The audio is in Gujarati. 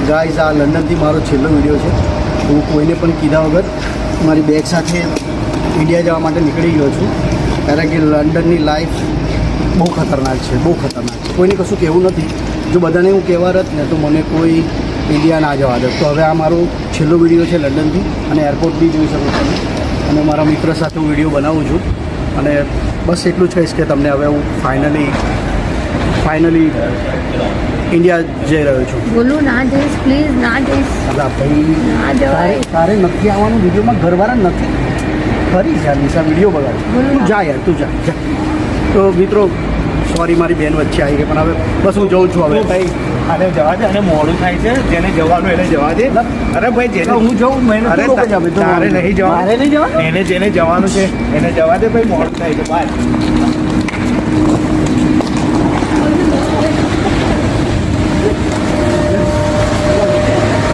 ગાઈઝ આ લંડનથી મારો છેલ્લો વિડીયો છે. હું કોઈને પણ કીધા વગર મારી બેગ સાથે ઇન્ડિયા જવા માટે નીકળી ગયો છું. કારણ કે લંડનની લાઈફ બહુ ખતરનાક છે, બહુ ખતરનાક છે. કોઈને કશું કહેવું નથી. જો બધાને હું કહેવા રત ને તો મને કોઈ ઇન્ડિયા ના જવા દે. તો હવે આ મારો છેલ્લો વિડીયો છે લંડનથી, અને એરપોર્ટ બી જોઈ શકો છો. અને મારા મિત્ર સાથે હું વિડીયો બનાવું છું. અને બસ એટલું જ કહીશ કે તમને હવે હું ફાઇનલી ઇન્ડિયા જઈ રહ્યો છું. બોલું ના જઈશ, પ્લીઝ ના જઈશ. અલા ભાઈ, ના જવાય. તારે નથી આવવાનું વિડીયોમાં, ઘરવાળા નથી. ફરી યાર નિશા વિડીયો બગાડ. તું જા યાર, તું જા. તો મિત્રો સોરી, મારી બેન વચ્ચે આવી ગઈ, પણ હવે બસ હું જઉં છું. હવે ભાઈ આને જવા દે, અને મોડું થાય છે. જેને જવાનું એને જવા દે. અરે ભાઈ જેને હું જઉં, મહેનત અરે તારે નહીં જવાનું. મારે નહીં જવાનું. એને જેને જવાનું છે એને જવા દે ભાઈ, મોડું થાય છે. બાય.